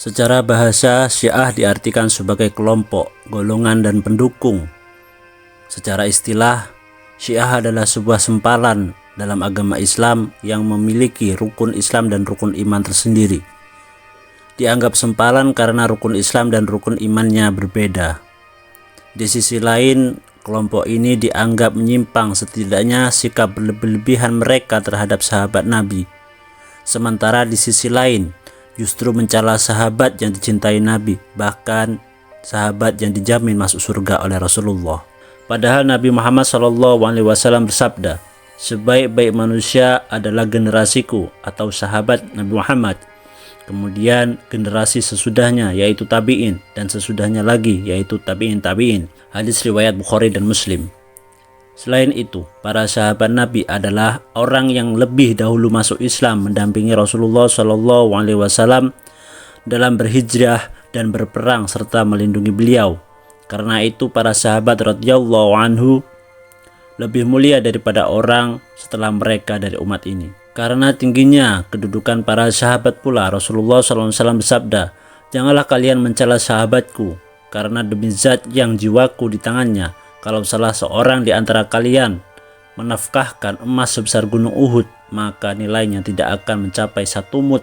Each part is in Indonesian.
Secara bahasa, Syiah diartikan sebagai kelompok, golongan, dan pendukung. Secara istilah, Syiah adalah sebuah sempalan dalam agama Islam yang memiliki rukun Islam dan rukun iman tersendiri. Dianggap sempalan karena rukun Islam dan rukun imannya berbeda. Di sisi lain, kelompok ini dianggap menyimpang setidaknya sikap berlebihan mereka terhadap sahabat Nabi. Sementara di sisi lain, justru mencela sahabat yang dicintai Nabi, bahkan sahabat yang dijamin masuk surga oleh Rasulullah. Padahal Nabi Muhammad SAW bersabda, sebaik-baik manusia adalah generasiku atau sahabat Nabi Muhammad. Kemudian generasi sesudahnya yaitu tabi'in, dan sesudahnya lagi yaitu tabi'in. Hadis riwayat Bukhari dan Muslim. Selain itu, para sahabat Nabi adalah orang yang lebih dahulu masuk Islam, mendampingi Rasulullah SAW dalam berhijrah dan berperang serta melindungi beliau. Karena itu para sahabat radhiyallahu anhu lebih mulia daripada orang setelah mereka dari umat ini. Karena tingginya kedudukan para sahabat pula, Rasulullah SAW bersabda, janganlah kalian mencela sahabatku, karena demi zat yang jiwaku di tangannya, kalau salah seorang di antara kalian menafkahkan emas sebesar gunung Uhud, maka nilainya tidak akan mencapai 1 mud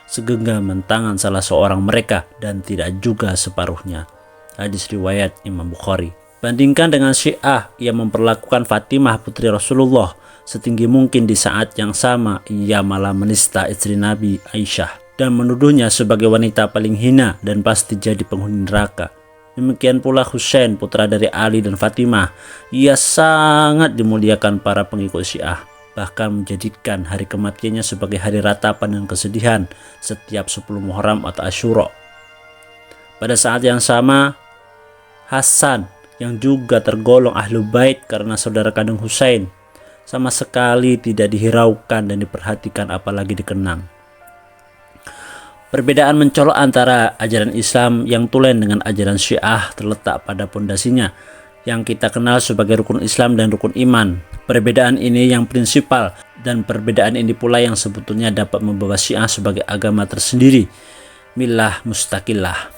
segenggaman tangan salah seorang mereka, dan tidak juga separuhnya. Hadis riwayat Imam Bukhari. Bandingkan dengan Syiah yang memperlakukan Fatimah putri Rasulullah setinggi mungkin, di saat yang sama ia malah menista istri Nabi Aisyah dan menuduhnya sebagai wanita paling hina dan pasti jadi penghuni neraka. Demikian pula Husain, putra dari Ali dan Fatimah. Ia sangat dimuliakan para pengikut Syiah, bahkan menjadikan hari kematiannya sebagai hari ratapan dan kesedihan setiap 10 Muharram atau Asyura. Pada saat yang sama, Hasan yang juga tergolong Ahlul Bait karena saudara kandung Husain sama sekali tidak dihiraukan dan diperhatikan, apalagi dikenang. Perbedaan mencolok antara ajaran Islam yang tulen dengan ajaran Syiah terletak pada pondasinya yang kita kenal sebagai rukun Islam dan rukun iman. Perbedaan ini yang prinsipal, dan perbedaan ini pula yang sebetulnya dapat membawa Syiah sebagai agama tersendiri, millah mustaqillah.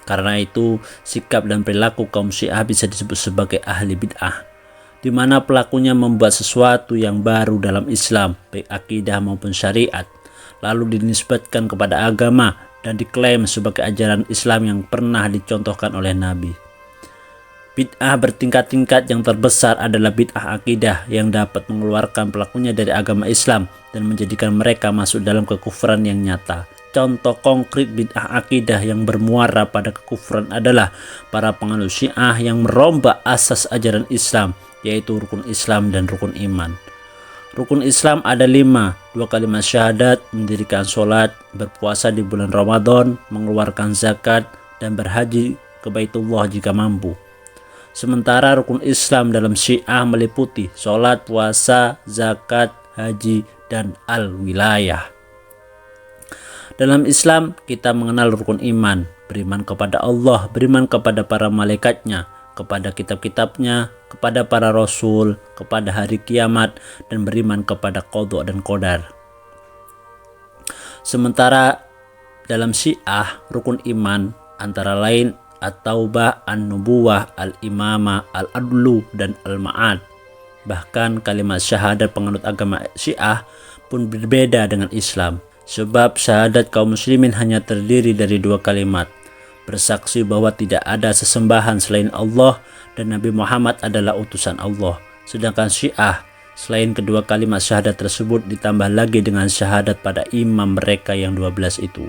Karena itu, sikap dan perilaku kaum Syiah bisa disebut sebagai ahli bid'ah, di mana pelakunya membuat sesuatu yang baru dalam Islam, baik akidah maupun syariat, lalu dinisbatkan kepada agama dan diklaim sebagai ajaran Islam yang pernah dicontohkan oleh Nabi. Bid'ah bertingkat-tingkat, yang terbesar adalah bid'ah akidah yang dapat mengeluarkan pelakunya dari agama Islam dan menjadikan mereka masuk dalam kekufuran yang nyata. Contoh konkret bid'ah akidah yang bermuara pada kekufuran adalah para penganut Syiah yang merombak asas ajaran Islam, yaitu rukun Islam dan rukun iman. Rukun Islam ada 5, 2 kalimat syahadat, mendirikan sholat, berpuasa di bulan Ramadan, mengeluarkan zakat, dan berhaji ke Baitullah jika mampu. Sementara rukun Islam dalam Syiah meliputi sholat, puasa, zakat, haji, dan al-wilayah. Dalam Islam kita mengenal rukun iman, beriman kepada Allah, beriman kepada para malaikatnya, kepada kitab-kitabnya, kepada para rasul, kepada hari kiamat, dan beriman kepada qadha dan qadar. Sementara dalam Syiah, rukun iman antara lain at-taubah, an-nubuwah, al-imamah, al-adlu, dan al-ma'ad. Bahkan kalimat syahadat penganut agama Syiah pun berbeda dengan Islam, sebab syahadat kaum muslimin hanya terdiri dari 2 kalimat, bersaksi bahwa tidak ada sesembahan selain Allah dan Nabi Muhammad adalah utusan Allah. Sedangkan Syiah, selain kedua kalimat syahadat tersebut, ditambah lagi dengan syahadat pada imam mereka yang 12 itu.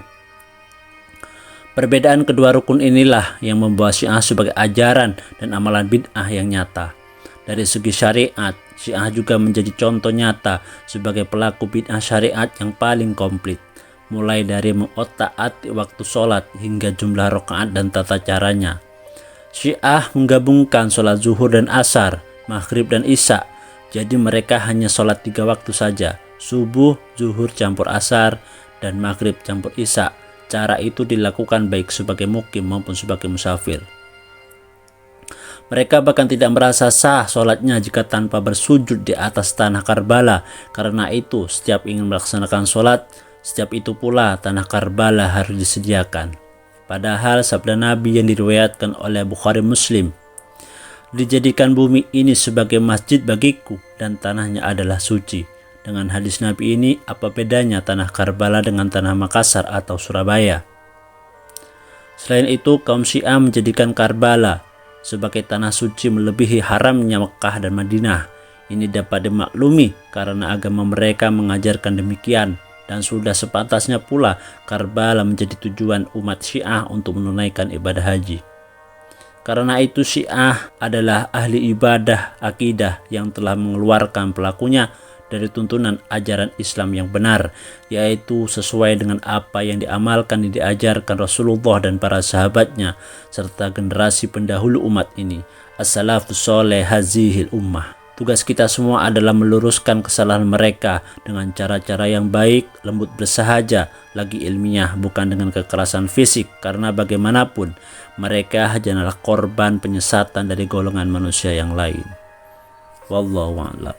Perbedaan kedua rukun inilah yang membawa Syiah sebagai ajaran dan amalan bid'ah yang nyata. Dari segi syariat, Syiah juga menjadi contoh nyata sebagai pelaku bid'ah syariat yang paling komplit, mulai dari mengotak-atik waktu sholat hingga jumlah rakaat dan tata caranya. Syiah menggabungkan sholat zuhur dan asar, maghrib dan isya, jadi mereka hanya sholat 3 waktu saja, subuh, zuhur campur asar, dan maghrib campur isya. Cara itu dilakukan baik sebagai mukim maupun sebagai musafir. Mereka bahkan tidak merasa sah sholatnya jika tanpa bersujud di atas tanah Karbala. Karena itu, setiap ingin melaksanakan sholat, Setiap itu pula tanah Karbala harus disediakan. Padahal sabda Nabi yang diriwayatkan oleh Bukhari Muslim, dijadikan bumi ini sebagai masjid bagiku dan tanahnya adalah suci. Dengan hadis Nabi ini, apa bedanya tanah Karbala dengan tanah Makassar atau Surabaya? Selain itu, kaum Syiah menjadikan Karbala sebagai tanah suci melebihi haramnya Mekah dan Madinah. Ini dapat dimaklumi karena agama mereka mengajarkan demikian, dan sudah sepantasnya pula Karbala menjadi tujuan umat Syiah untuk menunaikan ibadah haji. Karena itu Syiah adalah ahli ibadah akidah yang telah mengeluarkan pelakunya dari tuntunan ajaran Islam yang benar, yaitu sesuai dengan apa yang diamalkan dan diajarkan Rasulullah dan para sahabatnya serta generasi pendahulu umat ini, as-salafus soleh hazihil ummah. Tugas kita semua adalah meluruskan kesalahan mereka dengan cara-cara yang baik, lembut bersahaja, lagi ilmiah, bukan dengan kekerasan fisik, karena bagaimanapun mereka hanyalah korban penyesatan dari golongan manusia yang lain. Wallahu a'lam.